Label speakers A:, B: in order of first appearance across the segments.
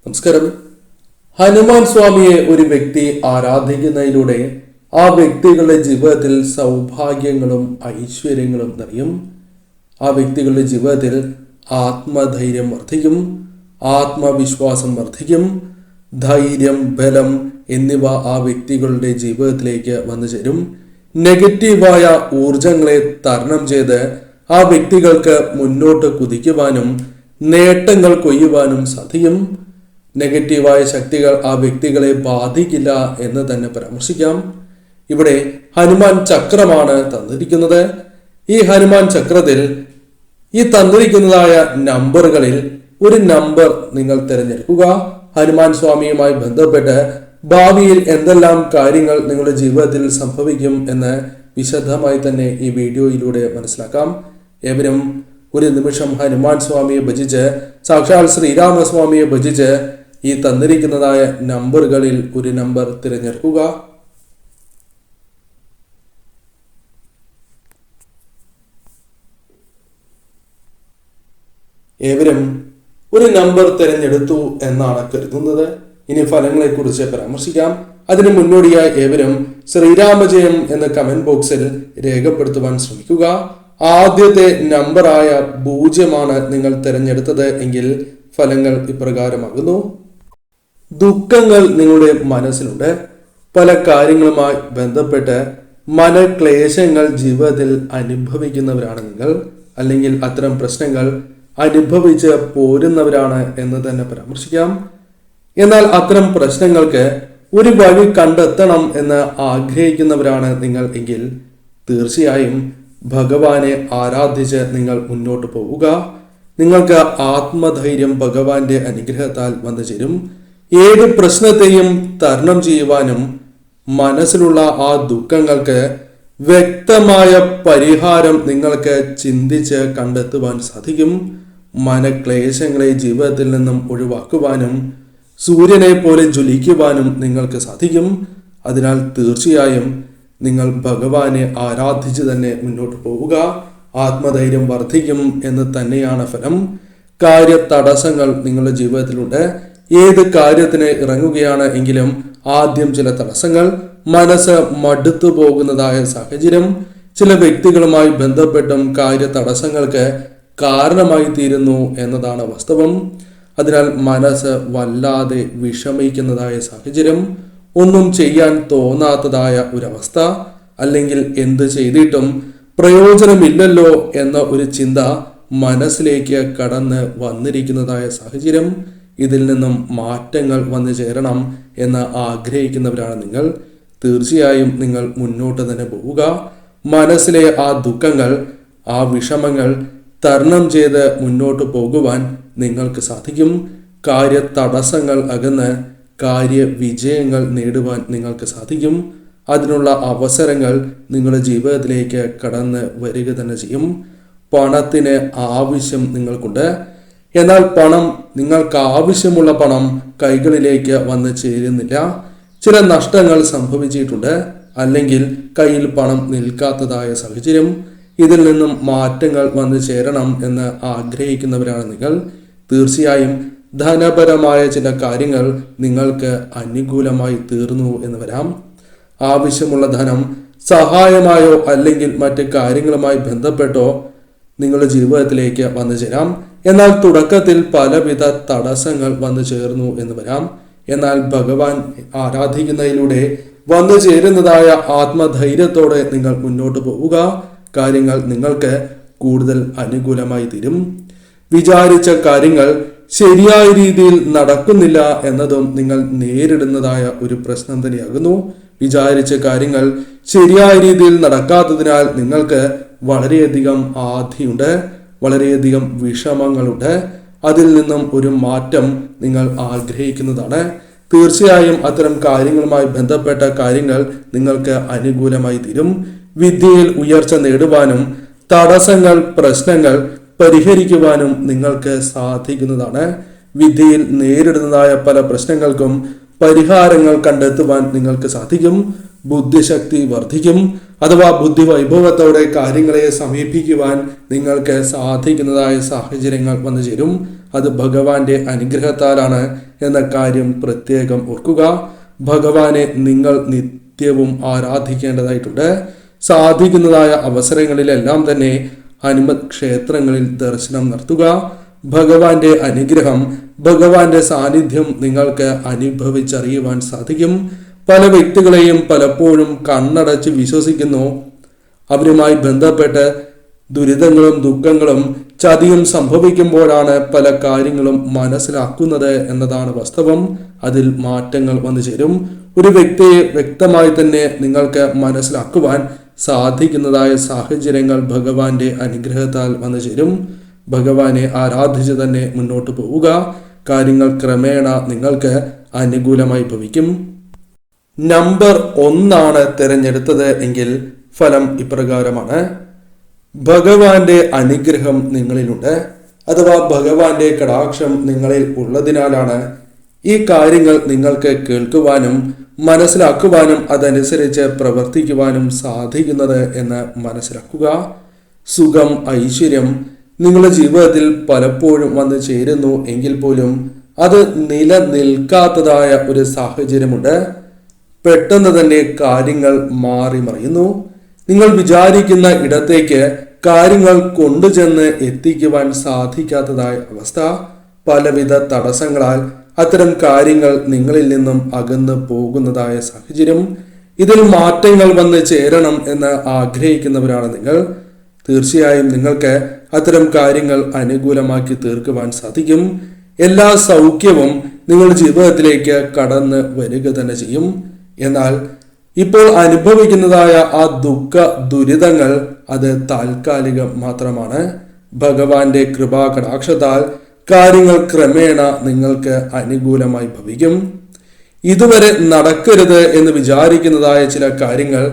A: നമസ്കാരം. ഹനുമാൻ സ്വാമിയെ ഒരു വ്യക്തി ആരാധിക്കുന്നതിലൂടെ ആ വ്യക്തികളുടെ ജീവിതത്തിൽ സൗഭാഗ്യങ്ങളും ഐശ്വര്യങ്ങളും നിറയും. ആ വ്യക്തികളുടെ ജീവിതത്തിൽ ആത്മധൈര്യം വർദ്ധിക്കും, ആത്മവിശ്വാസം വർദ്ധിക്കും, ധൈര്യം, ബലം എന്നിവ ആ വ്യക്തികളുടെ ജീവിതത്തിലേക്ക് വന്നു ചേരും. നെഗറ്റീവായ ഊർജങ്ങളെ തരണം ചെയ്ത് ആ വ്യക്തികൾക്ക് മുന്നോട്ട് കുതിക്കുവാനും നേട്ടങ്ങൾ കൊയ്യുവാനും സാധിക്കും. നെഗറ്റീവായ ശക്തികൾ ആ വ്യക്തികളെ ബാധിക്കില്ല എന്ന് തന്നെ പരാമർശിക്കാം. ഇവിടെ ഹനുമാൻ ചക്രമാണ് തന്നിരിക്കുന്നത്. ഈ ഹനുമാൻ ചക്രത്തിൽ ഈ തന്നിരിക്കുന്നതായ നമ്പറുകളിൽ ഒരു നമ്പർ നിങ്ങൾ തിരഞ്ഞെടുക്കുക. ഹനുമാൻ സ്വാമിയുമായി ബന്ധപ്പെട്ട് ഭാവിയിൽ എന്തെല്ലാം കാര്യങ്ങൾ നിങ്ങളുടെ ജീവിതത്തിൽ സംഭവിക്കും എന്ന് വിശദമായി തന്നെ ഈ വീഡിയോയിലൂടെ മനസ്സിലാക്കാം. ഏവരും ഒരു നിമിഷം ഹനുമാൻ സ്വാമിയെ ഭജിച്ച്, സാക്ഷാൽ ശ്രീരാമസ്വാമിയെ ഭജിച്ച് ഈ തന്നിരിക്കുന്നതായ നമ്പറുകളിൽ ഒരു നമ്പർ തിരഞ്ഞെടുക്കുക. ഏവരും ഒരു നമ്പർ തിരഞ്ഞെടുത്തു എന്നാണ് കരുതുന്നത്. ഇനി ഫലങ്ങളെ കുറിച്ച് പരാമർശിക്കാം. അതിന് മുന്നോടിയായി ഏവരും ശ്രീരാമജയം എന്ന കമന്റ് ബോക്സിൽ രേഖപ്പെടുത്തുവാൻ ശ്രമിക്കുക. ആദ്യത്തെ നമ്പറായ 0 നിങ്ങൾ തിരഞ്ഞെടുത്തത് എങ്കിൽ ഫലങ്ങൾ ഇപ്രകാരമാകുന്നു. ദുഃഖങ്ങൾ നിങ്ങളുടെ മനസ്സിലുണ്ട്. പല കാര്യങ്ങളുമായി ബന്ധപ്പെട്ട് മനക്ലേശങ്ങൾ ജീവിതത്തിൽ അനുഭവിക്കുന്നവരാണ് നിങ്ങൾ, അല്ലെങ്കിൽ അത്തരം പ്രശ്നങ്ങൾ അനുഭവിച്ച് പോരുന്നവരാണ് എന്ന് തന്നെ പരാമർശിക്കാം. എന്നാൽ അത്തരം പ്രശ്നങ്ങൾക്ക് ഒരു വഴി കണ്ടെത്തണം എന്ന് ആഗ്രഹിക്കുന്നവരാണ് നിങ്ങൾ എങ്കിൽ തീർച്ചയായും ഭഗവാനെ ആരാധിച്ച് നിങ്ങൾ മുന്നോട്ട് പോവുക. നിങ്ങൾക്ക് ആത്മധൈര്യം ഭഗവാന്റെ അനുഗ്രഹത്താൽ വന്നു ചേരും. ഏത് പ്രശ്നത്തെയും തരണം ചെയ്യുവാനും മനസ്സിലുള്ള ആ ദുഃഖങ്ങൾക്ക് വ്യക്തമായ പരിഹാരം നിങ്ങൾക്ക് ചിന്തിച്ച് കണ്ടെത്തുവാൻ സാധിക്കും. മനക്ലേശങ്ങളെ ജീവിതത്തിൽ നിന്നും ഒഴിവാക്കുവാനും സൂര്യനെ പോലെ ജ്വലിക്കുവാനും നിങ്ങൾക്ക് സാധിക്കും. അതിനാൽ തീർച്ചയായും നിങ്ങൾ ഭഗവാനെ ആരാധിച്ച് തന്നെ മുന്നോട്ട് പോവുക. ആത്മധൈര്യം വർദ്ധിക്കും എന്ന് തന്നെയാണ് ഫലം. കാര്യ തടസ്സങ്ങൾ നിങ്ങളുടെ ജീവിതത്തിലുണ്ട്. ഏത് കാര്യത്തിന് ഇറങ്ങുകയാണ് എങ്കിലും ആദ്യം ചില തടസ്സങ്ങൾ, മനസ്സ് മടുത്തു പോകുന്നതായ സാഹചര്യം, ചില വ്യക്തികളുമായി ബന്ധപ്പെട്ടും കാര്യ തടസ്സങ്ങൾക്ക് കാരണമായി തീരുന്നു എന്നതാണ് വാസ്തവം. അതിനാൽ മനസ്സ് വല്ലാതെ വിഷമിക്കുന്നതായ സാഹചര്യം, ഒന്നും ചെയ്യാൻ തോന്നാത്തതായ ഒരവസ്ഥ, അല്ലെങ്കിൽ എന്ത് ചെയ്തിട്ടും പ്രയോജനമില്ലല്ലോ എന്ന ഒരു ചിന്ത മനസ്സിലേക്ക് കടന്ന് വന്നിരിക്കുന്നതായ സാഹചര്യം. ഇതിൽ നിന്നും മാറ്റങ്ങൾ വന്നു ചേരണം എന്ന് ആഗ്രഹിക്കുന്നവരാണ് നിങ്ങൾ. തീർച്ചയായും നിങ്ങൾ മുന്നോട്ട് തന്നെ പോവുക. മനസ്സിലെ ആ ദുഃഖങ്ങൾ, ആ വിഷമങ്ങൾ തരണം ചെയ്ത് മുന്നോട്ട് പോകുവാൻ നിങ്ങൾക്ക് സാധിക്കും. കാര്യ തടസ്സങ്ങൾ അകന്ന് കാര്യ വിജയങ്ങൾ നേടുവാൻ നിങ്ങൾക്ക് സാധിക്കും. അതിനുള്ള അവസരങ്ങൾ നിങ്ങളുടെ ജീവിതത്തിലേക്ക് കടന്ന് വരിക തന്നെ ചെയ്യും. പണത്തിന് ആവശ്യം നിങ്ങൾക്കുണ്ട്. എന്നാൽ നിങ്ങൾക്ക് ആവശ്യമുള്ള പണം കൈകളിലേക്ക് വന്ന് ചേരുന്നില്ല. ചില നഷ്ടങ്ങൾ സംഭവിച്ചിട്ടുണ്ട്, അല്ലെങ്കിൽ കയ്യിൽ പണം നിൽക്കാത്തതായ സാഹചര്യം. ഇതിൽ നിന്നും മാറ്റങ്ങൾ വന്നു ചേരണം എന്ന് ആഗ്രഹിക്കുന്നവരാണ് നിങ്ങൾ. തീർച്ചയായും ധനപരമായ ചില കാര്യങ്ങൾ നിങ്ങൾക്ക് അനുകൂലമായി തീർന്നു എന്ന് വരാം. ആവശ്യമുള്ള ധനം സഹായമായോ അല്ലെങ്കിൽ മറ്റ് കാര്യങ്ങളുമായി ബന്ധപ്പെട്ടോ നിങ്ങളുടെ ജീവിതത്തിലേക്ക് വന്നു ചേരാം. എന്നാൽ തുടക്കത്തിൽ പലവിധ തടസ്സങ്ങൾ വന്നു ചേർന്നു എന്ന് വരാം. എന്നാൽ ഭഗവാൻ ആരാധിക്കുന്നതിലൂടെ വന്നു ചേരുന്നതായ ആത്മധൈര്യത്തോടെ നിങ്ങൾ മുന്നോട്ട് പോവുക. കാര്യങ്ങൾ നിങ്ങൾക്ക് കൂടുതൽ അനുകൂലമായി തീരും. വിചാരിച്ച കാര്യങ്ങൾ ശരിയായ രീതിയിൽ നടക്കുന്നില്ല എന്നതും നിങ്ങൾ നേരിടുന്നതായ ഒരു പ്രശ്നം തന്നെയാകുന്നു. വിചാരിച്ച കാര്യങ്ങൾ ശരിയായ രീതിയിൽ നടക്കാത്തതിനാൽ നിങ്ങൾക്ക് വളരെയധികം ആധിയുണ്ട്, വളരെയധികം വിഷമങ്ങളുണ്ട്. അതിൽ നിന്നും ഒരു മാറ്റം നിങ്ങൾ ആഗ്രഹിക്കുന്നതാണ്. തീർച്ചയായും അത്തരം കാര്യങ്ങളുമായി ബന്ധപ്പെട്ട കാര്യങ്ങൾ നിങ്ങൾക്ക് അനുകൂലമായി തീരും. വിദ്യയിൽ ഉയർച്ച നേടുവാനും തടസ്സങ്ങൾ, പ്രശ്നങ്ങൾ പരിഹരിക്കുവാനും നിങ്ങൾക്ക് സാധിക്കുന്നതാണ്. വിദ്യയിൽ നേരിടുന്നതായ പല പ്രശ്നങ്ങൾക്കും പരിഹാരങ്ങൾ കണ്ടെത്തുവാൻ നിങ്ങൾക്ക് സാധിക്കും. ബുദ്ധിശക്തി വർദ്ധിക്കും, അഥവാ ബുദ്ധി വൈഭവത്തോടെ കാര്യങ്ങളെ സമീപിക്കുവാൻ നിങ്ങൾക്ക് സാധിക്കുന്നതായ സാഹചര്യങ്ങൾ വന്നു ചേരും. അത് ഭഗവാന്റെ അനുഗ്രഹത്താലാണ്. എന്ന കാര്യം പ്രത്യേകം ഓർക്കുക. ഭഗവാനെ നിങ്ങൾ നിത്യവും ആരാധിക്കേണ്ടതായിട്ടുണ്ട്. സാധിക്കുന്നതായ അവസരങ്ങളിലെല്ലാം തന്നെ ഹനുമത് ക്ഷേത്രങ്ങളിൽ ദർശനം നടത്തുക. ഭഗവാന്റെ അനുഗ്രഹം, ഭഗവാന്റെ സാന്നിധ്യം നിങ്ങൾക്ക് അനുഭവിച്ചറിയുവാൻ സാധിക്കും. പല വ്യക്തികളെയും പലപ്പോഴും കണ്ണടച്ച് വിശ്വസിക്കുന്നു. അവരുമായി ബന്ധപ്പെട്ട് ദുരിതങ്ങളും ദുഃഖങ്ങളും ചതിയും സംഭവിക്കുമ്പോഴാണ് പല കാര്യങ്ങളും മനസ്സിലാക്കുന്നത് എന്നതാണ് വാസ്തവം. അതിൽ മാറ്റങ്ങൾ വന്നു ചേരും. ഒരു വ്യക്തിയെ വ്യക്തമായി തന്നെ നിങ്ങൾക്ക് മനസ്സിലാക്കുവാൻ സാധിക്കുന്നതായ സാഹചര്യങ്ങൾ ഭഗവാന്റെ അനുഗ്രഹത്താൽ വന്നു ചേരും. ഭഗവാനെ ആരാധിച്ച് തന്നെ മുന്നോട്ട് പോവുക. കാര്യങ്ങൾ ക്രമേണ നിങ്ങൾക്ക് അനുകൂലമായി ഭവിക്കും. നമ്പർ 1 തിരഞ്ഞെടുത്തത് എങ്കിൽ ഫലം ഇപ്രകാരമാണ്. ഭഗവാന്റെ അനുഗ്രഹം നിങ്ങളിലുണ്ട്, അഥവാ ഭഗവാന്റെ കടാക്ഷം നിങ്ങളിൽ ഉള്ളതിനാലാണ് ഈ കാര്യങ്ങൾ നിങ്ങൾക്ക് കേൾക്കുവാനും മനസ്സിലാക്കുവാനും അതനുസരിച്ച് പ്രവർത്തിക്കുവാനും സാധിക്കുന്നത് എന്ന് മനസ്സിലാക്കുക. സുഖം, ഐശ്വര്യം നിങ്ങളുടെ ജീവിതത്തിൽ പലപ്പോഴും വന്നു ചേരുന്നു എങ്കിൽ പോലും അത് നിലനിൽക്കാത്തതായ ഒരു സാഹചര്യമുണ്ട്. പെട്ടെന്ന് തന്നെ കാര്യങ്ങൾ മാറി മറിയുന്നു. നിങ്ങൾ വിചാരിക്കുന്ന ഇടത്തേക്ക് കാര്യങ്ങൾ കൊണ്ടുചെന്ന് എത്തിക്കുവാൻ സാധിക്കാത്തതായ അവസ്ഥ. പലവിധ തടസ്സങ്ങളാൽ അത്തരം കാര്യങ്ങൾ നിങ്ങളിൽ നിന്നും അകന്നു പോകുന്നതായ സാഹചര്യം. ഇതിൽ മാറ്റങ്ങൾ വന്ന് ചേരണം എന്ന് ആഗ്രഹിക്കുന്നവരാണ് നിങ്ങൾ. തീർച്ചയായും നിങ്ങൾക്ക് അത്തരം കാര്യങ്ങൾ അനുകൂലമാക്കി തീർക്കുവാൻ സാധിക്കും. എല്ലാ സൗഖ്യവും നിങ്ങളുടെ ജീവിതത്തിലേക്ക് കടന്ന് വരിക തന്നെ ചെയ്യും. എന്നാൽ ഇപ്പോൾ അനുഭവിക്കുന്നതായ ആ ദുഃഖ ദുരിതങ്ങൾ അത് താൽക്കാലികം മാത്രമാണ്. ഭഗവാന്റെ കൃപാകടാക്ഷത്താൽ കാര്യങ്ങൾ ക്രമേണ നിങ്ങൾക്ക് അനുകൂലമായി ഭവിക്കും. ഇതുവരെ നടക്കരുത് എന്ന് വിചാരിക്കുന്നതായ ചില കാര്യങ്ങൾ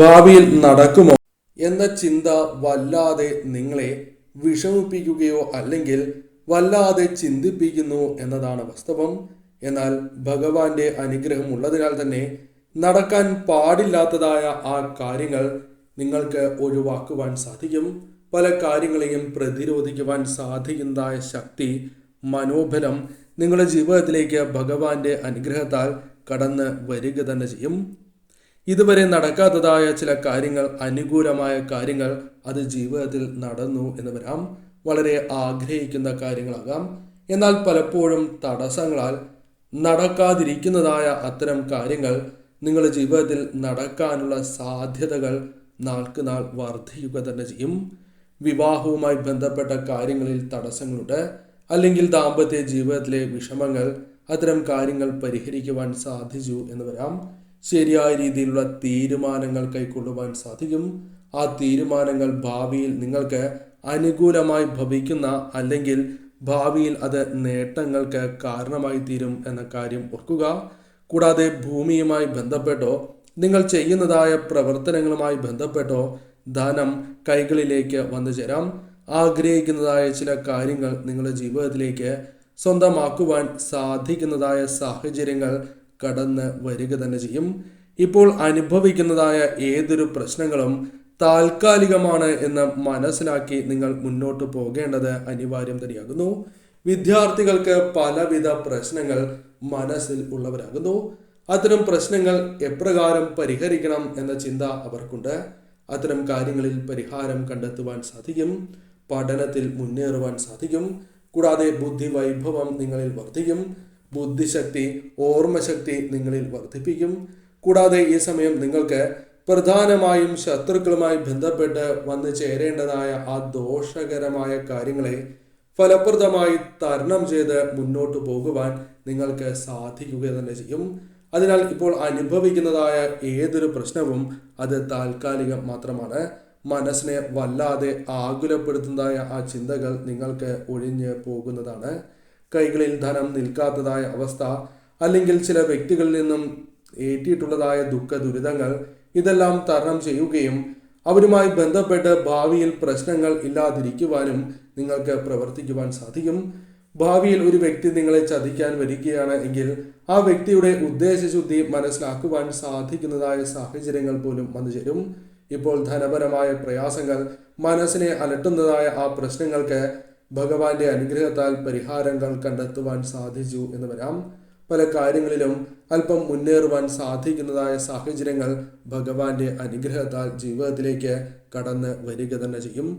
A: ഭാവിയിൽ നടക്കുമോ എന്ന ചിന്ത വല്ലാതെ നിങ്ങളെ വിഷമിപ്പിക്കുകയോ അല്ലെങ്കിൽ വല്ലാതെ ചിന്തിപ്പിക്കുന്നു എന്നതാണ് വാസ്തവം. എന്നാൽ ഭഗവാന്റെ അനുഗ്രഹം ഉള്ളതിനാൽ തന്നെ നടക്കാൻ പാടില്ലാത്തതായ ആ കാര്യങ്ങൾ നിങ്ങൾക്ക് ഒഴിവാക്കുവാൻ സാധിക്കും. പല കാര്യങ്ങളെയും പ്രതിരോധിക്കുവാൻ സാധിക്കുന്നതായ ശക്തി, മനോബലം നിങ്ങളുടെ ജീവിതത്തിലേക്ക് ഭഗവാന്റെ അനുഗ്രഹത്താൽ കടന്ന് വരിക തന്നെ ചെയ്യും. ഇതുവരെ നടക്കാത്തതായ ചില കാര്യങ്ങൾ, അനുകൂലമായ കാര്യങ്ങൾ അത് ജീവിതത്തിൽ നടന്നു എന്ന് വരാം. വളരെ ആഗ്രഹിക്കുന്ന കാര്യങ്ങളാകാം. എന്നാൽ പലപ്പോഴും തടസ്സങ്ങളാൽ നടക്കാതിരിക്കുന്നതായ അത്തരം കാര്യങ്ങൾ നിങ്ങളുടെ ജീവിതത്തിൽ നടക്കാനുള്ള സാധ്യതകൾ നാൾക്ക് നാൾ വർദ്ധിക്കുക തന്നെ ചെയ്യും. വിവാഹവുമായി ബന്ധപ്പെട്ട കാര്യങ്ങളിൽ തടസ്സങ്ങളുണ്ട്, അല്ലെങ്കിൽ ദാമ്പത്യ ജീവിതത്തിലെ വിഷമങ്ങൾ, അത്തരം കാര്യങ്ങൾ പരിഹരിക്കുവാൻ സാധിച്ചു എന്ന് വരാം. ശരിയായ രീതിയിലുള്ള തീരുമാനങ്ങൾ കൈക്കൊള്ളുവാൻ സാധിക്കും. ആ തീരുമാനങ്ങൾ ഭാവിയിൽ നിങ്ങൾക്ക് അനുകൂലമായി ഭവിക്കുന്ന അല്ലെങ്കിൽ ഭാവിയിൽ അത് നേട്ടങ്ങൾക്ക് കാരണമായി തീരും എന്ന കാര്യം ഓർക്കുക. കൂടാതെ ഭൂമിയുമായി ബന്ധപ്പെട്ടോ നിങ്ങൾ ചെയ്യുന്നതായ പ്രവർത്തനങ്ങളുമായി ബന്ധപ്പെട്ടോ ധനം കൈകളിലേക്ക് വന്നു ചേരാം. ആഗ്രഹിക്കുന്നതായ ചില കാര്യങ്ങൾ നിങ്ങളുടെ ജീവിതത്തിലേക്ക് സ്വന്തമാക്കുവാൻ സാധിക്കുന്നതായ സാഹചര്യങ്ങൾ കടന്ന് വരിക തന്നെ ചെയ്യും. ഇപ്പോൾ അനുഭവിക്കുന്നതായ ഏതൊരു പ്രശ്നങ്ങളും താൽക്കാലികമാണ് എന്ന് മനസ്സിലാക്കി നിങ്ങൾ മുന്നോട്ട് പോകേണ്ടത് അനിവാര്യം തന്നെയാകുന്നു. വിദ്യാർത്ഥികൾക്ക് പലവിധ പ്രശ്നങ്ങൾ മനസ്സിൽ ഉള്ളവരാകുന്നു. അത്തരം പ്രശ്നങ്ങൾ എപ്രകാരം പരിഹരിക്കണം എന്ന ചിന്ത അവർക്കുണ്ട്. അത്തരം കാര്യങ്ങളിൽ പരിഹാരം കണ്ടെത്തുവാൻ സാധിക്കും. പഠനത്തിൽ മുന്നേറുവാൻ സാധിക്കും. കൂടാതെ ബുദ്ധി വൈഭവം നിങ്ങളിൽ വർദ്ധിക്കും. ബുദ്ധിശക്തി, ഓർമ്മശക്തി നിങ്ങളിൽ വർദ്ധിപ്പിക്കും. കൂടാതെ ഈ സമയം നിങ്ങൾക്ക് പ്രധാനമായും ശത്രുക്കളുമായി ബന്ധപ്പെട്ട് വന്നു ചേരേണ്ടതായ ആ ദോഷകരമായ കാര്യങ്ങളെ ഫലപ്രദമായി തരണം ചെയ്ത് മുന്നോട്ട് പോകുവാൻ നിങ്ങൾക്ക് സാധിക്കുക തന്നെ ചെയ്യും. അതിനാൽ ഇപ്പോൾ അനുഭവിക്കുന്നതായ ഏതൊരു പ്രശ്നവും അത് താൽക്കാലികം മാത്രമാണ്. മനസ്സിനെ വല്ലാതെ ആകുലപ്പെടുത്തുന്നതായ ആ ചിന്തകൾ നിങ്ങൾക്ക് ഒഴിഞ്ഞ് പോകുന്നതാണ്. കൈകളിൽ ധനം നിൽക്കാത്തതായ അവസ്ഥ, അല്ലെങ്കിൽ ചില വ്യക്തികളിൽ നിന്നും ഏറ്റിട്ടുള്ളതായ ദുഃഖ ദുരിതങ്ങൾ, ഇതെല്ലാം തരണം ചെയ്യുകയും അവരുമായി ബന്ധപ്പെട്ട് ഭാവിയിൽ പ്രശ്നങ്ങൾ ഇല്ലാതിരിക്കുവാനും നിങ്ങൾക്ക് പ്രവർത്തിക്കുവാൻ സാധിക്കും. ഭാവിയിൽ ഒരു വ്യക്തി നിങ്ങളെ ചതിക്കാൻ വരികയാണ് എങ്കിൽ ആ വ്യക്തിയുടെ ഉദ്ദേശശുദ്ധി മനസ്സിലാക്കുവാൻ സാധിക്കുന്നതായ സാഹചര്യങ്ങൾ പോലും വന്നു ചേരും. ഇപ്പോൾ ധനപരമായ പ്രയാസങ്ങൾ, മനസ്സിനെ അലട്ടുന്നതായ ആ പ്രശ്നങ്ങൾക്ക് ഭഗവാന്റെ അനുഗ്രഹത്താൽ പരിഹാരങ്ങൾ കണ്ടെത്തുവാൻ സാധിച്ചു എന്ന് വരാം. പല കാര്യങ്ങളിലും അല്പം മുന്നേറുവാൻ സാധിക്കുന്നതായ സാഹചര്യങ്ങൾ ഭഗവാന്റെ അനുഗ്രഹത്താൽ ജീവിതത്തിലേക്ക് കടന്ന് വരിക തന്നെ ചെയ്യും.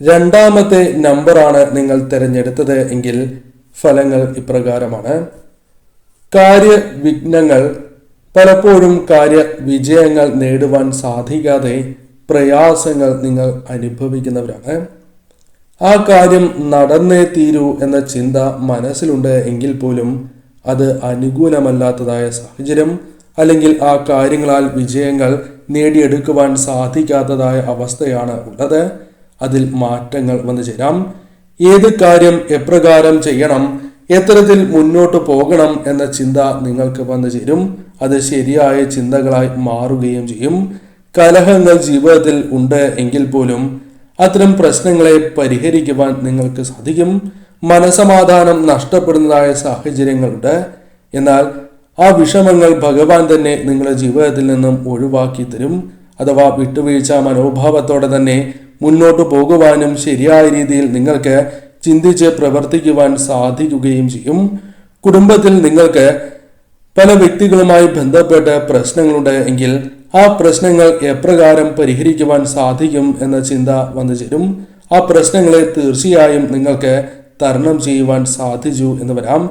A: രണ്ടാമത്തെ നമ്പറാണ് നിങ്ങൾ തിരഞ്ഞെടുത്തത് എങ്കിൽ ഫലങ്ങൾ ഇപ്രകാരമാണ്. കാര്യവിഘ്നങ്ങൾ, പലപ്പോഴും കാര്യവിജയങ്ങൾ നേടുവാൻ സാധിക്കാതെ പ്രയാസങ്ങൾ നിങ്ങൾ അനുഭവിക്കുന്നവരാണ്. ആ കാര്യം നടന്നേ തീരൂ എന്ന ചിന്ത മനസ്സിലുണ്ട് എങ്കിൽ പോലും അത് അനുകൂലമല്ലാത്തതായ സാഹചര്യം, അല്ലെങ്കിൽ ആ കാര്യങ്ങളാൽ വിജയങ്ങൾ നേടിയെടുക്കുവാൻ സാധിക്കാത്തതായ അവസ്ഥയാണ് ഉള്ളത്. അതിൽ മാറ്റങ്ങൾ വന്നു ചേരാം. ഏത് കാര്യം എപ്രകാരം ചെയ്യണം, എത്തരത്തിൽ മുന്നോട്ട് പോകണം എന്ന ചിന്ത നിങ്ങൾക്ക് വന്നു ചേരും. അത് ശരിയായ ചിന്തകളായി മാറുകയും ചെയ്യും. കലഹങ്ങൾ ജീവിതത്തിൽ ഉണ്ട് എങ്കിൽ പോലും അത്തരം പ്രശ്നങ്ങളെ പരിഹരിക്കുവാൻ നിങ്ങൾക്ക് സാധിക്കും. മനസമാധാനം നഷ്ടപ്പെടുന്നതായ സാഹചര്യങ്ങളുണ്ട്. എന്നാൽ ആ വിഷമങ്ങൾ ഭഗവാൻ തന്നെ നിങ്ങളുടെ ജീവിതത്തിൽ നിന്നും ഒഴിവാക്കി തരും. അഥവാ വിട്ടുവീഴ്ച മനോഭാവത്തോടെ തന്നെ മുന്നോട്ട് പോകുവാനും ശരിയായ രീതിയിൽ നിങ്ങൾക്ക് ചിന്തിച്ച് പ്രവർത്തിക്കുവാൻ സാധിക്കുകയും ചെയ്യും. കുടുംബത്തിൽ നിങ്ങൾക്ക് പല വ്യക്തികളുമായി ബന്ധപ്പെട്ട് പ്രശ്നങ്ങളുണ്ട് എങ്കിൽ ആ പ്രശ്നങ്ങൾ എപ്രകാരം പരിഹരിക്കുവാൻ സാധിക്കും എന്ന ചിന്ത വന്നു ചേരും. ആ പ്രശ്നങ്ങളെ തീർച്ചയായും നിങ്ങൾക്ക് തരണം ചെയ്യുവാൻ സാധിച്ചു എന്ന് വരാം.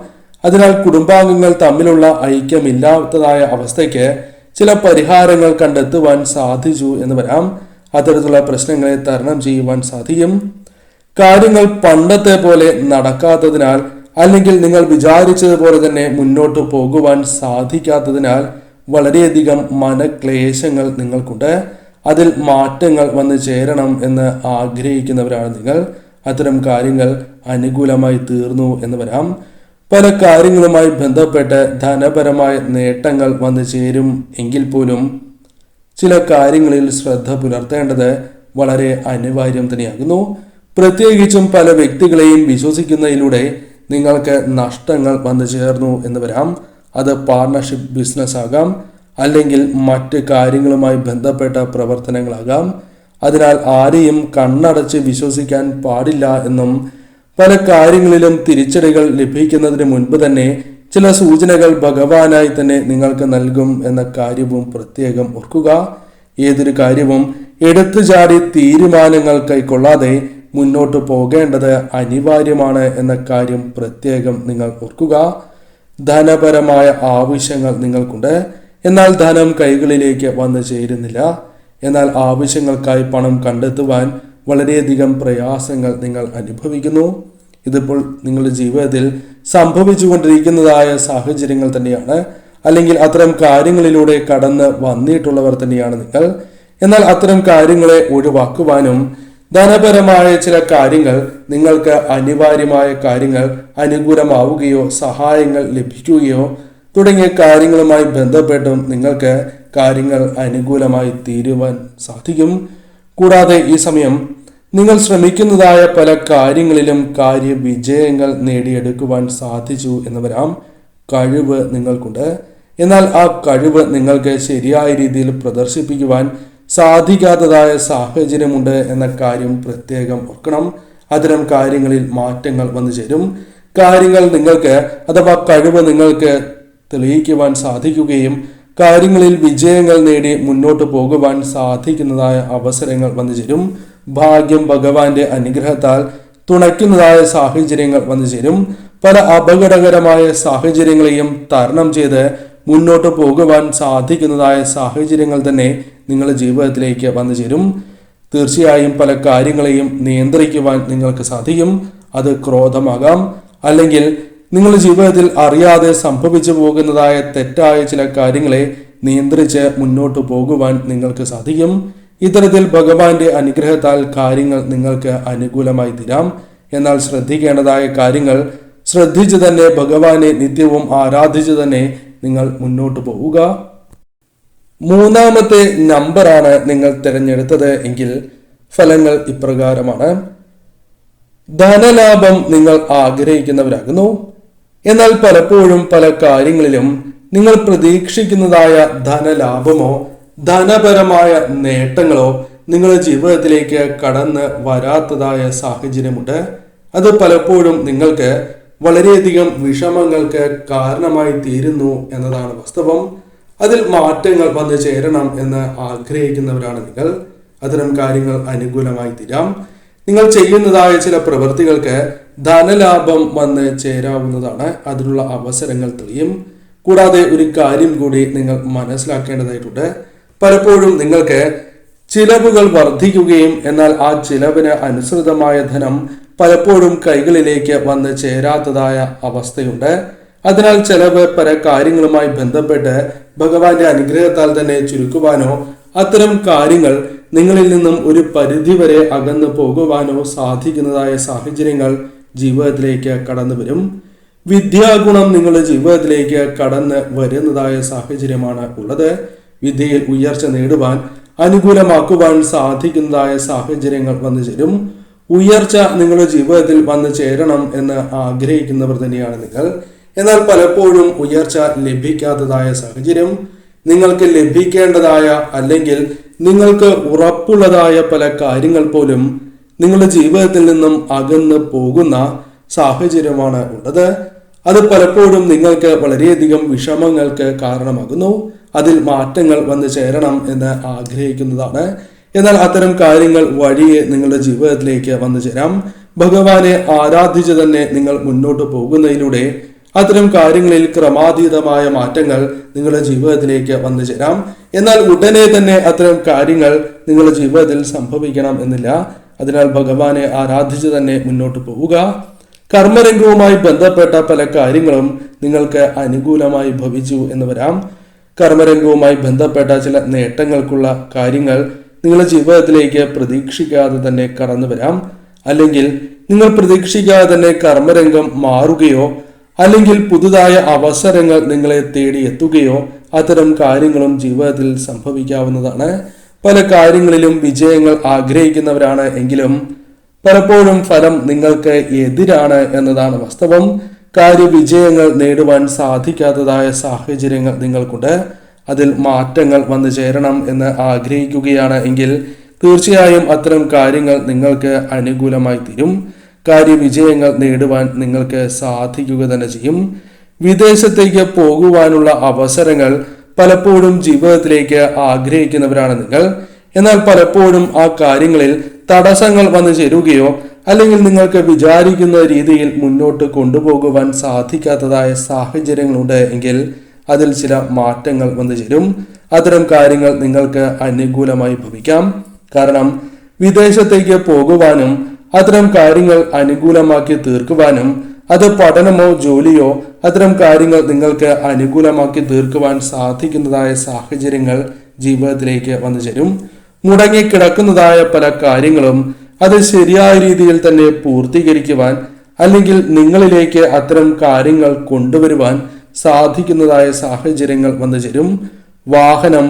A: അതിനാൽ കുടുംബാംഗങ്ങൾ തമ്മിലുള്ള ഐക്യമില്ലാത്തതായ അവസ്ഥയ്ക്ക് ചില പരിഹാരങ്ങൾ കണ്ടെത്തുവാൻ സാധിച്ചു എന്ന് വരാം. അത്തരത്തിലുള്ള പ്രശ്നങ്ങളെ തരണം ചെയ്യുവാൻ സാധിക്കും. കാര്യങ്ങൾ പണ്ടത്തെ പോലെ നടക്കാത്തതിനാൽ, അല്ലെങ്കിൽ നിങ്ങൾ വിചാരിച്ചതുപോലെ തന്നെ മുന്നോട്ട് പോകുവാൻ സാധിക്കാത്തതിനാൽ വളരെയധികം മനക്ലേശങ്ങൾ നിങ്ങൾക്കുണ്ട്. അതിൽ മാറ്റങ്ങൾ വന്നു ചേരണം എന്ന് ആഗ്രഹിക്കുന്നവരാണ് നിങ്ങൾ. അത്തരം കാര്യങ്ങൾ അനുകൂലമായി തീർന്നു എന്ന് വരാം. പല കാര്യങ്ങളുമായി ബന്ധപ്പെട്ട് ധനപരമായ നേട്ടങ്ങൾ വന്നു ചേരും എങ്കിൽ പോലും ചില കാര്യങ്ങളിൽ ശ്രദ്ധ പുലർത്തേണ്ടത് വളരെ അനിവാര്യം തന്നെയാകുന്നു. പ്രത്യേകിച്ചും പല വ്യക്തികളെയും വിശ്വസിക്കുന്നതിലൂടെ നിങ്ങൾക്ക് നഷ്ടങ്ങൾ വന്നു ചേർന്നു എന്ന് വരാം. അത് പാർട്ണർഷിപ്പ് ബിസിനസ് ആകാം, അല്ലെങ്കിൽ മറ്റ് കാര്യങ്ങളുമായി ബന്ധപ്പെട്ട പ്രവർത്തനങ്ങളാകാം. അതിനാൽ ആരെയും കണ്ണടച്ച് വിശ്വസിക്കാൻ പാടില്ല എന്നും പല കാര്യങ്ങളിലും തിരിച്ചടികൾ ലഭിക്കുന്നതിന് മുൻപ് തന്നെ ചില സൂചനകൾ ഭഗവാനായി തന്നെ നിങ്ങൾക്ക് നൽകും എന്ന കാര്യവും പ്രത്യേകം ഓർക്കുക. ഏതൊരു കാര്യവും എടുത്തു ചാടി തീരുമാനങ്ങൾ കൈക്കൊള്ളാതെ മുന്നോട്ട് പോകേണ്ടത് അനിവാര്യമാണ് എന്ന കാര്യം പ്രത്യേകം നിങ്ങൾ ഓർക്കുക. ധനപരമായ ആവശ്യങ്ങൾ നിങ്ങൾക്കുണ്ട്, എന്നാൽ ധനം കൈകളിലേക്ക് വന്നു ചേരുന്നില്ല. എന്നാൽ ആവശ്യങ്ങൾക്കായി പണം കണ്ടെത്തുവാൻ വളരെയധികം പ്രയാസങ്ങൾ നിങ്ങൾ അനുഭവിക്കുന്നു. ഇതിപ്പോൾ നിങ്ങളുടെ ജീവിതത്തിൽ സംഭവിച്ചുകൊണ്ടിരിക്കുന്നതായ സാഹചര്യങ്ങൾ തന്നെയാണ്, അല്ലെങ്കിൽ അത്തരം കാര്യങ്ങളിലൂടെ കടന്ന് വന്നിട്ടുള്ളവർ തന്നെയാണ് നിങ്ങൾ. എന്നാൽ അത്തരം കാര്യങ്ങളെ ഒഴിവാക്കുവാനും ധനപരമായ ചില കാര്യങ്ങൾ, നിങ്ങൾക്ക് അനിവാര്യമായ കാര്യങ്ങൾ അനുകൂലമാവുകയോ സഹായങ്ങൾ ലഭിക്കുകയോ തുടങ്ങിയ കാര്യങ്ങളുമായി ബന്ധപ്പെട്ടും നിങ്ങൾക്ക് കാര്യങ്ങൾ അനുകൂലമായി തീരുവാൻ സാധിക്കും. കൂടാതെ ഈ സമയം നിങ്ങൾ ശ്രമിക്കുന്നതായ പല കാര്യങ്ങളിലും കാര്യവിജയങ്ങൾ നേടിയെടുക്കുവാൻ സാധിച്ചു എന്ന് വരാം. കഴിവ് നിങ്ങൾക്കുണ്ട്, എന്നാൽ ആ കഴിവ് നിങ്ങൾക്ക് ശരിയായ രീതിയിൽ പ്രദർശിപ്പിക്കുവാൻ സാധിക്കാത്തതായ സാഹചര്യമുണ്ട് എന്ന കാര്യം പ്രത്യേകം ഓർക്കണം. അത്തരം കാര്യങ്ങളിൽ മാറ്റങ്ങൾ വന്നു ചേരും. കാര്യങ്ങൾ നിങ്ങൾക്ക്, അഥവാ കഴിവ് നിങ്ങൾക്ക് തെളിയിക്കുവാൻ സാധിക്കുകയും കാര്യങ്ങളിൽ വിജയങ്ങൾ നേടി മുന്നോട്ട് പോകുവാൻ സാധിക്കുന്നതായ അവസരങ്ങൾ വന്നു ചേരും. ഭാഗ്യം ഭഗവാന്റെ അനുഗ്രഹത്താൽ തുണയ്ക്കുന്നതായ സാഹചര്യങ്ങൾ വന്നു ചേരും. പല അപകടകരമായ സാഹചര്യങ്ങളെയും തരണം ചെയ്ത് മുന്നോട്ട് പോകുവാൻ സാധിക്കുന്നതായ സാഹചര്യങ്ങൾ തന്നെ നിങ്ങളുടെ ജീവിതത്തിലേക്ക് വന്നു ചേരും. തീർച്ചയായും പല കാര്യങ്ങളെയും നിയന്ത്രിക്കുവാൻ നിങ്ങൾക്ക് സാധിക്കും. അത് ക്രോധമാകാം, അല്ലെങ്കിൽ നിങ്ങളുടെ ജീവിതത്തിൽ അറിയാതെ സംഭവിച്ചു പോകുന്നതായ തെറ്റായ ചില കാര്യങ്ങളെ നിയന്ത്രിച്ച് മുന്നോട്ട് പോകുവാൻ നിങ്ങൾക്ക് സാധിക്കും. ഇത്തരത്തിൽ ഭഗവാന്റെ അനുഗ്രഹത്താൽ കാര്യങ്ങൾ നിങ്ങൾക്ക് അനുകൂലമായി തീരാം. എന്നാൽ ശ്രദ്ധിക്കേണ്ടതായ കാര്യങ്ങൾ ശ്രദ്ധിച്ചു തന്നെ ഭഗവാനെ നിത്യവും ആരാധിച്ചു തന്നെ നിങ്ങൾ മുന്നോട്ട് പോവുക. മൂന്നാമത്തെ നമ്പറാണ് നിങ്ങൾ തിരഞ്ഞെടുത്തത് എങ്കിൽ ഫലങ്ങൾ ഇപ്രകാരമാണ്. ധനലാഭം നിങ്ങൾ ആഗ്രഹിക്കുന്നവരാകുന്നു, എന്നാൽ പലപ്പോഴും പല കാര്യങ്ങളിലും നിങ്ങൾ പ്രതീക്ഷിക്കുന്നതായ ധനലാഭമോ ധനപരമായ നേട്ടങ്ങളോ നിങ്ങളുടെ ജീവിതത്തിലേക്ക് കടന്ന് വരാത്തതായ സാഹചര്യമുണ്ട്. അത് പലപ്പോഴും നിങ്ങൾക്ക് വളരെയധികം വിഷമങ്ങൾക്ക് കാരണമായി തീരുന്നു എന്നതാണ് വാസ്തവം. അതിൽ മാറ്റങ്ങൾ വന്നു ചേരണം എന്ന് ആഗ്രഹിക്കുന്നവരാണ് നിങ്ങൾ. അത്തരം കാര്യങ്ങൾ അനുകൂലമായി തീരാം. നിങ്ങൾ ചെയ്യുന്നതായ ചില പ്രവൃത്തികൾക്ക് ധനലാഭം വന്ന് ചേരാവുന്നതാണ്. അതിനുള്ള അവസരങ്ങൾ തെളിയും. കൂടാതെ ഒരു കാര്യം കൂടി നിങ്ങൾ മനസ്സിലാക്കേണ്ടതായിട്ടുണ്ട്. പലപ്പോഴും നിങ്ങൾക്ക് ചിലവുകൾ വർദ്ധിക്കുകയും എന്നാൽ ആ ചിലവിന് അനുസൃതമായ ധനം പലപ്പോഴും കൈകളിലേക്ക് വന്ന് ചേരാത്തതായ അവസ്ഥയുണ്ട്. അതിനാൽ ചെലവ് പല കാര്യങ്ങളുമായി ബന്ധപ്പെട്ട് ഭഗവാന്റെ അനുഗ്രഹത്താൽ തന്നെ ചുരുക്കുവാനോ അത്തരം കാര്യങ്ങൾ നിങ്ങളിൽ നിന്നും ഒരു പരിധിവരെ അകന്നു പോകുവാനോ സാധിക്കുന്നതായ സാഹചര്യങ്ങൾ ജീവിതത്തിലേക്ക് കടന്നു വരും. വിദ്യാഗുണം നിങ്ങളുടെ ജീവിതത്തിലേക്ക് കടന്ന് വരുന്നതായ സാഹചര്യമാണ് ഉള്ളത്. വിദ്യയിൽ ഉയർച്ച നേടുവാൻ അനുകൂലമാക്കുവാൻ സാധിക്കുന്നതായ സാഹചര്യങ്ങൾ വന്നു ചേരും. ഉയർച്ച നിങ്ങളുടെ ജീവിതത്തിൽ വന്നു ചേരണം എന്ന് ആഗ്രഹിക്കുന്നവർ തന്നെയാണ് നിങ്ങൾ. എന്നാൽ പലപ്പോഴും ഉയർച്ച ലഭിക്കാത്തതായ സാഹചര്യം, നിങ്ങൾക്ക് ലഭിക്കേണ്ടതായ അല്ലെങ്കിൽ നിങ്ങൾക്ക് ഉറപ്പുള്ളതായ പല കാര്യങ്ങൾ പോലും നിങ്ങളുടെ ജീവിതത്തിൽ നിന്നും അകന്ന് പോകുന്ന സാഹചര്യമാണ് ഉള്ളത്. അത് പലപ്പോഴും നിങ്ങൾക്ക് വളരെയധികം വിഷമങ്ങൾക്ക് കാരണമാകുന്നു. അതിൽ മാറ്റങ്ങൾ വന്നു ചേരണം എന്ന് ആഗ്രഹിക്കുന്നതാണ്. എന്നാൽ അത്തരം കാര്യങ്ങൾ വഴിയെ നിങ്ങളുടെ ജീവിതത്തിലേക്ക് വന്നു ചേരാം. ഭഗവാനെ ആരാധിച്ച് തന്നെ നിങ്ങൾ മുന്നോട്ട് പോകുന്നതിലൂടെ അത്തരം കാര്യങ്ങളിൽ ക്രമാതീതമായ മാറ്റങ്ങൾ നിങ്ങളുടെ ജീവിതത്തിലേക്ക് വന്നു ചേരാം. എന്നാൽ ഉടനെ തന്നെ അത്തരം കാര്യങ്ങൾ നിങ്ങളുടെ ജീവിതത്തിൽ സംഭവിക്കണം എന്നില്ല. അതിനാൽ ഭഗവാനെ ആരാധിച്ച് തന്നെ മുന്നോട്ട് പോവുക. കർമ്മരംഗവുമായി ബന്ധപ്പെട്ട പല കാര്യങ്ങളും നിങ്ങൾക്ക് അനുകൂലമായി ഭവിച്ചു എന്ന് വരാം. കർമ്മരംഗവുമായി ബന്ധപ്പെട്ട ചില നേട്ടങ്ങൾക്കുള്ള കാര്യങ്ങൾ നിങ്ങളുടെ ജീവിതത്തിലേക്ക് പ്രതീക്ഷിക്കാതെ തന്നെ കടന്നു വരാം. അല്ലെങ്കിൽ നിങ്ങൾ പ്രതീക്ഷിക്കാതെ തന്നെ കർമ്മരംഗം മാറുകയോ അല്ലെങ്കിൽ പുതുതായ അവസരങ്ങൾ നിങ്ങളെ തേടി എത്തുകയോ അത്തരം കാര്യങ്ങളും ജീവിതത്തിൽ സംഭവിക്കാവുന്നതാണ്. പല കാര്യങ്ങളിലും വിജയങ്ങൾ ആഗ്രഹിക്കുന്നവരാണ് എങ്കിലും പലപ്പോഴും ഫലം നിങ്ങൾക്ക് എതിരാണ് എന്നതാണ് വാസ്തവം. കാര്യവിജയങ്ങൾ നേടുവാൻ സാധിക്കാത്തതായ സാഹചര്യങ്ങൾ നിങ്ങൾക്കുണ്ട്. അതിൽ മാറ്റങ്ങൾ വന്നു ചേരണം എന്ന് ആഗ്രഹിക്കുകയാണ് എങ്കിൽ തീർച്ചയായും അത്തരം കാര്യങ്ങൾ നിങ്ങൾക്ക് അനുകൂലമായി തീരും. കാര്യവിജയങ്ങൾ നേടുവാൻ നിങ്ങൾക്ക് സാധിക്കുക തന്നെ ചെയ്യും. വിദേശത്തേക്ക് പോകുവാനുള്ള അവസരങ്ങൾ പലപ്പോഴും ജീവിതത്തിലേക്ക് ആഗ്രഹിക്കുന്നവരാണ് നിങ്ങൾ. എന്നാൽ പലപ്പോഴും ആ കാര്യങ്ങളിൽ തടസ്സങ്ങൾ വന്നു ചേരുകയോ അല്ലെങ്കിൽ നിങ്ങൾക്ക് വിചാരിക്കുന്ന രീതിയിൽ മുന്നോട്ട് കൊണ്ടുപോകുവാൻ സാധിക്കാത്തതായ സാഹചര്യങ്ങളുണ്ട് എങ്കിൽ അതിൽ ചില മാറ്റങ്ങൾ വന്നു ചേരും. അത്തരം കാര്യങ്ങൾ നിങ്ങൾക്ക് അനുകൂലമായി ഭവിക്കാം. കാരണം വിദേശത്തേക്ക് പോകുവാനും അത്തരം കാര്യങ്ങൾ അനുകൂലമാക്കി തീർക്കുവാനും അത് പഠനമോ ജോലിയോ അത്തരം കാര്യങ്ങൾ നിങ്ങൾക്ക് അനുകൂലമാക്കി തീർക്കുവാൻ സാധിക്കുന്നതായ സാഹചര്യങ്ങൾ ജീവിതത്തിലേക്ക് വന്നു ചേരും. മുടങ്ങിക്കിടക്കുന്നതായ പല കാര്യങ്ങളും അത് ശരിയായ രീതിയിൽ തന്നെ പൂർത്തീകരിക്കുവാൻ അല്ലെങ്കിൽ നിങ്ങളിലേക്ക് അത്തരം കാര്യങ്ങൾ കൊണ്ടുവരുവാൻ സാധിക്കുന്നതായ സാഹചര്യങ്ങൾ വന്നു ചേരും. വാഹനം,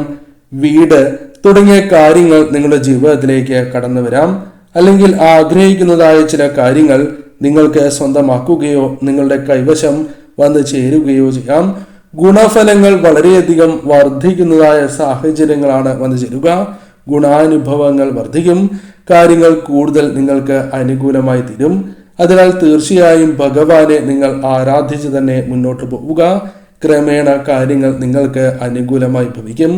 A: വീട് തുടങ്ങിയ കാര്യങ്ങൾ നിങ്ങളുടെ ജീവിതത്തിലേക്ക് കടന്നു വരാം. അല്ലെങ്കിൽ ആഗ്രഹിക്കുന്നതായ ചില കാര്യങ്ങൾ നിങ്ങൾക്ക് സ്വന്തമാക്കുകയോ നിങ്ങളുടെ കൈവശം വന്നു ചേരുകയോ ചെയ്യാം. ഗുണഫലങ്ങൾ വളരെയധികം വർദ്ധിക്കുന്നതായ സാഹചര്യങ്ങളാണ് വന്നു ചേരുക. ഗുണാനുഭവങ്ങൾ വർദ്ധിക്കും. കാര്യങ്ങൾ കൂടുതൽ നിങ്ങൾക്ക് അനുകൂലമായി തീരും. അതിനാൽ തീർച്ചയായും ഭഗവാനെ നിങ്ങൾ ആരാധിച്ച് തന്നെ മുന്നോട്ട് പോവുക. ക്രമേണ കാര്യങ്ങൾ നിങ്ങൾക്ക് അനുകൂലമായി ഭവിക്കും.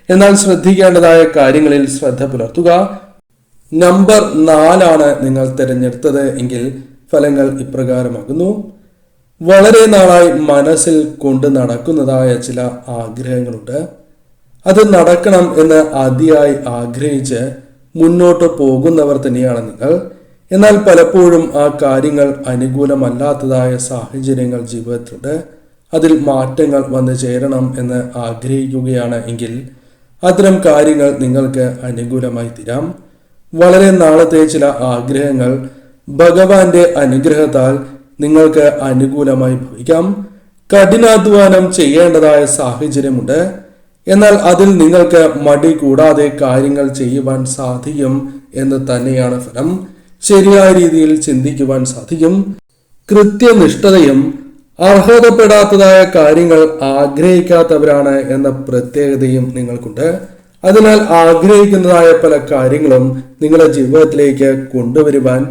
A: എന്നാൽ ശ്രദ്ധിക്കേണ്ടതായ കാര്യങ്ങളിൽ ശ്രദ്ധ പുലർത്തുക. നമ്പർ 4 നിങ്ങൾ തിരഞ്ഞെടുത്തത് എങ്കിൽ ഫലങ്ങൾ ഇപ്രകാരമാകുന്നു. വളരെ നാളായി മനസ്സിൽ കൊണ്ട് നടക്കുന്നതായ ചില ആഗ്രഹങ്ങളുണ്ട്. അത് നടക്കണം എന്ന് അതിയായി ആഗ്രഹിച്ച് മുന്നോട്ട് പോകുന്നവർ തന്നെയാണ് നിങ്ങൾ. എന്നാൽ പലപ്പോഴും ആ കാര്യങ്ങൾ അനുകൂലമല്ലാത്തതായ സാഹചര്യങ്ങൾ ജീവിതത്തിലുണ്ട്. അതിൽ മാറ്റങ്ങൾ വന്നു ചേരണം എന്ന് ആഗ്രഹിക്കുകയാണ് എങ്കിൽ അത്തരം കാര്യങ്ങൾ നിങ്ങൾക്ക് അനുകൂലമായി തീരാം. വളരെ നാളത്തെ ചില ആഗ്രഹങ്ങൾ ഭഗവാന്റെ അനുഗ്രഹത്താൽ നിങ്ങൾക്ക് അനുകൂലമായി ഭവിക്കാം. കഠിനാധ്വാനം ചെയ്യേണ്ടതായ സാഹചര്യമുണ്ട്. എന്നാൽ അതിൽ നിങ്ങൾക്ക് മടി കൂടാതെ കാര്യങ്ങൾ ചെയ്യുവാൻ സാധിക്കും എന്ന് തന്നെയാണ് ഫലം. ശരിയായ രീതിയിൽ ചിന്തിക്കുവാൻ സാധിക്കും. കൃത്യനിഷ്ഠതയും അർഹതപ്പെടാത്തതായ കാര്യങ്ങൾ ആഗ്രഹിക്കാത്തവരാണ് എന്ന പ്രത്യേകതയും നിങ്ങൾക്കുണ്ട്. അതിനാൽ ആഗ്രഹിക്കുന്നതായ പല കാര്യങ്ങളും നിങ്ങളുടെ ജീവിതത്തിലേക്ക് കൊണ്ടുവരുവാൻ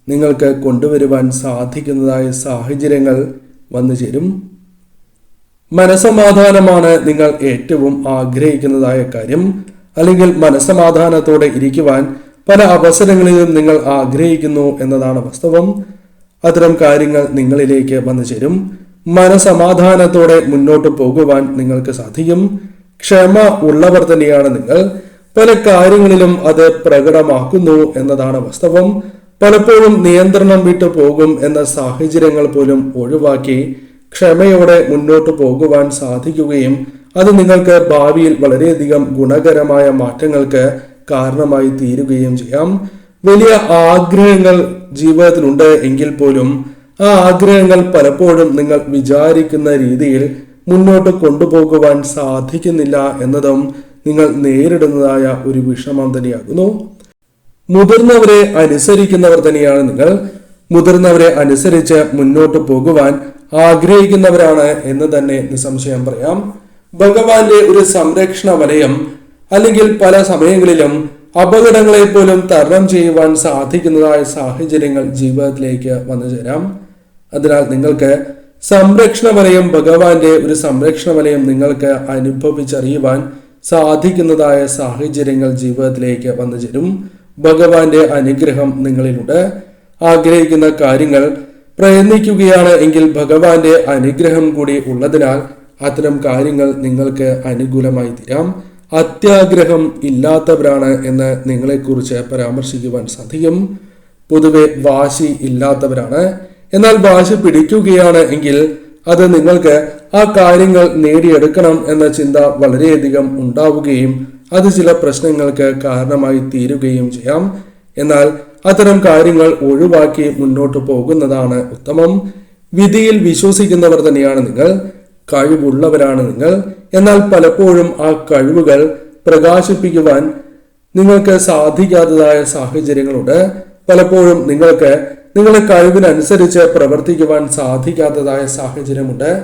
A: നിങ്ങൾക്ക് കൊണ്ടുവരുവാൻ സാധിക്കുന്നതായ സാഹചര്യങ്ങൾ വന്നു ചേരും. മനസമാധാനമാണ് നിങ്ങൾ ഏറ്റവും ആഗ്രഹിക്കുന്നതായ കാര്യം, അല്ലെങ്കിൽ മനസമാധാനത്തോടെ ഇരിക്കുവാൻ പല അവസരങ്ങളിലും നിങ്ങൾ ആഗ്രഹിക്കുന്നു എന്നതാണ് വാസ്തവം. അത്തരം കാര്യങ്ങൾ നിങ്ങളിലേക്ക് വന്നു ചേരും. മനസമാധാനത്തോടെ മുന്നോട്ട് പോകുവാൻ നിങ്ങൾക്ക് സാധിക്കും. ക്ഷമ ഉള്ളവർ തന്നെയാണ് നിങ്ങൾ. പല കാര്യങ്ങളിലും അത് പ്രകടമാക്കുന്നു എന്നതാണ് വാസ്തവം. പലപ്പോഴും നിയന്ത്രണം വിട്ടു പോകും എന്ന സാഹചര്യങ്ങൾ പോലും ഒഴിവാക്കി ക്ഷമയോടെ മുന്നോട്ട് പോകുവാൻ സാധിക്കുകയും അത് നിങ്ങൾക്ക് ഭാവിയിൽ വളരെയധികം ഗുണകരമായ മാറ്റങ്ങൾക്ക് കാരണമായി തീരുകയും ചെയ്യാം. വലിയ ആഗ്രഹങ്ങൾ ജീവിതത്തിലുണ്ട് എങ്കിൽ പോലും ആ ആഗ്രഹങ്ങൾ പലപ്പോഴും നിങ്ങൾ വിചാരിക്കുന്ന രീതിയിൽ മുന്നോട്ട് കൊണ്ടുപോകുവാൻ സാധിക്കുന്നില്ല എന്നതും നിങ്ങൾ നേരിടുന്നതായ ഒരു വിഷമം തന്നെയാകുന്നു. മുതിർന്നവരെ അനുസരിക്കുന്നവർ തന്നെയാണ് നിങ്ങൾ. മുതിർന്നവരെ അനുസരിച്ച് മുന്നോട്ട് പോകുവാൻ ആഗ്രഹിക്കുന്നവരാണ് എന്ന് തന്നെ നിസ്സംശയം പറയാം. ഭഗവാന്റെ ഒരു സംരക്ഷണ വലയം, അല്ലെങ്കിൽ പല സമയങ്ങളിലും അപകടങ്ങളെ പോലും തരണം ചെയ്യുവാൻ സാധിക്കുന്നതായ സാഹചര്യങ്ങൾ ജീവിതത്തിലേക്ക് വന്നു ചേരാം. അതിനാൽ നിങ്ങൾക്ക് സംരക്ഷണ വലയം, ഭഗവാന്റെ ഒരു സംരക്ഷണ വലയം നിങ്ങൾക്ക് അനുഭവിച്ചറിയുവാൻ സാധിക്കുന്നതായ സാഹചര്യങ്ങൾ ജീവിതത്തിലേക്ക് വന്നു ചേരും. ഭഗവാന്റെ അനുഗ്രഹം നിങ്ങളിലുണ്ട്. ആഗ്രഹിക്കുന്ന കാര്യങ്ങൾ പ്രയത്നിക്കുകയാണ് എങ്കിൽ ഭഗവാന്റെ അനുഗ്രഹം കൂടി ഉള്ളതിനാൽ അത്തരം കാര്യങ്ങൾ നിങ്ങൾക്ക് അനുകൂലമായി തീരാം. അത്യാഗ്രഹം ഇല്ലാത്തവരാണ് എന്ന് നിങ്ങളെക്കുറിച്ച് പരാമർശിക്കുവാൻ സാധിക്കും. പൊതുവെ വാശി ഇല്ലാത്തവരാണ്. എന്നാൽ വാശി പിടിക്കുകയാണ് എങ്കിൽ അത് നിങ്ങൾക്ക് ആ കാര്യങ്ങൾ നേടിയെടുക്കണം എന്ന ചിന്ത വളരെയധികം ഉണ്ടാവുകയും അത് ചില പ്രശ്നങ്ങൾക്ക് കാരണമായി തീരുകയും ചെയ്യാം. എന്നാൽ അത്തരം കാര്യങ്ങൾ ഒഴിവാക്കി മുന്നോട്ട് പോകുന്നതാണ് ഉത്തമം. വിധിയിൽ വിശ്വസിക്കുന്നവർ തന്നെയാണ് നിങ്ങൾ. കഴിവുള്ളവരാണ് നിങ്ങൾ. എന്നാൽ പലപ്പോഴും ആ കഴിവുകൾ പ്രകാശിപ്പിക്കുവാൻ നിങ്ങൾക്ക് സാധിക്കാത്തതായ സാഹചര്യങ്ങളുണ്ട്. പലപ്പോഴും നിങ്ങൾക്ക് നിങ്ങളുടെ കഴിവിനനുസരിച്ച് പ്രവർത്തിക്കുവാൻ സാധിക്കാത്തതായ സാഹചര്യമുണ്ട്.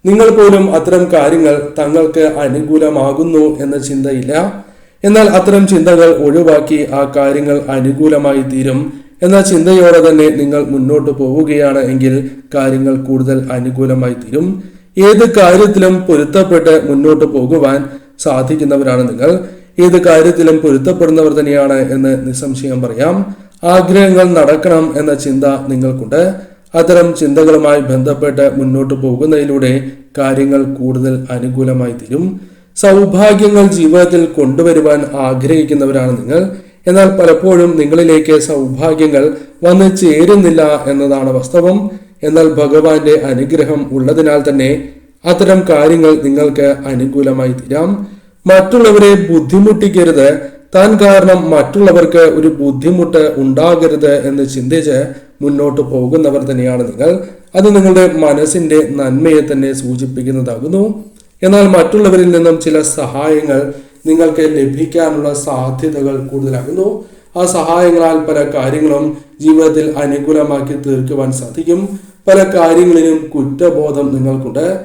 A: നിങ്ങൾ പോലും അത്തരം കാര്യങ്ങൾ തങ്ങൾക്ക് അനുകൂലമാകുന്നു എന്ന ചിന്തയില്ല. എന്നാൽ അത്തരം ചിന്തകൾ ഒഴിവാക്കി ആ കാര്യങ്ങൾ അനുകൂലമായി തീരും എന്ന ചിന്തയോടെ തന്നെ നിങ്ങൾ മുന്നോട്ട് പോവുകയാണ് എങ്കിൽ കാര്യങ്ങൾ കൂടുതൽ അനുകൂലമായി തീരും. ഏത് കാര്യത്തിലും പൊരുത്തപ്പെട്ട് മുന്നോട്ട് പോകുവാൻ സാധിക്കുന്നവരാണ് നിങ്ങൾ. ഏത് കാര്യത്തിലും പൊരുത്തപ്പെടുന്നവർ തന്നെയാണ് എന്ന് നിസ്സംശയം പറയാം. ആഗ്രഹങ്ങൾ നടക്കണം എന്ന ചിന്ത നിങ്ങൾക്കുണ്ട്. അത്തരം ചിന്തകളുമായി ബന്ധപ്പെട്ട് മുന്നോട്ട് പോകുന്നതിലൂടെ കാര്യങ്ങൾ കൂടുതൽ അനുകൂലമായി തീരും. സൗഭാഗ്യങ്ങൾ ജീവിതത്തിൽ കൊണ്ടുവരുവാൻ ആഗ്രഹിക്കുന്നവരാണ് നിങ്ങൾ. എന്നാൽ പലപ്പോഴും നിങ്ങളിലേക്ക് സൗഭാഗ്യങ്ങൾ വന്നു ചേരുന്നില്ല എന്നതാണ് വാസ്തവം. എന്നാൽ ഭഗവാന്റെ അനുഗ്രഹം ഉള്ളതിനാൽ തന്നെ അത്തരം കാര്യങ്ങൾ നിങ്ങൾക്ക് അനുകൂലമായി തീരാം. മറ്റുള്ളവരെ ബുദ്ധിമുട്ടിക്കരുത്, താൻ കാരണം മറ്റുള്ളവർക്ക് ഒരു ബുദ്ധിമുട്ട് ഉണ്ടാകരുത് എന്ന് ചിന്തിച്ച് മുന്നോട്ട് പോകുന്നവർ തന്നെയാണ് നിങ്ങൾ. അത് നിങ്ങളുടെ മനസ്സിന്റെ നന്മയെ തന്നെ സൂചിപ്പിക്കുന്നതാകുന്നു. എന്നാൽ മറ്റുള്ളവരിൽ നിന്നും ചില സഹായങ്ങൾ നിങ്ങൾക്ക് ലഭിക്കാനുള്ള സാധ്യതകൾ കൂടുതലാകുന്നു. ആ സഹായങ്ങളാൽ പല കാര്യങ്ങളും ജീവിതത്തിൽ അനുകൂലമാക്കി തീർക്കുവാൻ സാധിക്കും. പല കാര്യങ്ങളിലും കുറ്റബോധം നിങ്ങൾക്കുണ്ട്.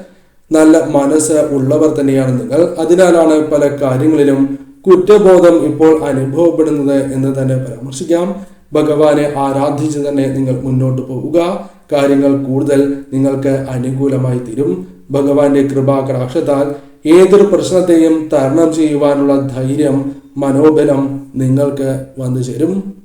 A: നല്ല മനസ്സ് ഉള്ളവർ തന്നെയാണ് നിങ്ങൾ. അതിനാലാണ് പല കാര്യങ്ങളിലും കുറ്റബോധം ഇപ്പോൾ അനുഭവപ്പെടുന്നത് എന്ന് തന്നെ പരാമർശിക്കാം. ഭഗവാനെ ആരാധിച്ച് തന്നെ നിങ്ങൾ മുന്നോട്ട് പോവുക. കാര്യങ്ങൾ കൂടുതൽ നിങ്ങൾക്ക് അനുകൂലമായി തീരും. ഭഗവാന്റെ കൃപാകടാക്ഷത്താൽ ഏതൊരു പ്രശ്നത്തെയും തരണം ചെയ്യുവാനുള്ള ധൈര്യം, മനോബലം നിങ്ങൾക്ക് വന്നു ചേരും.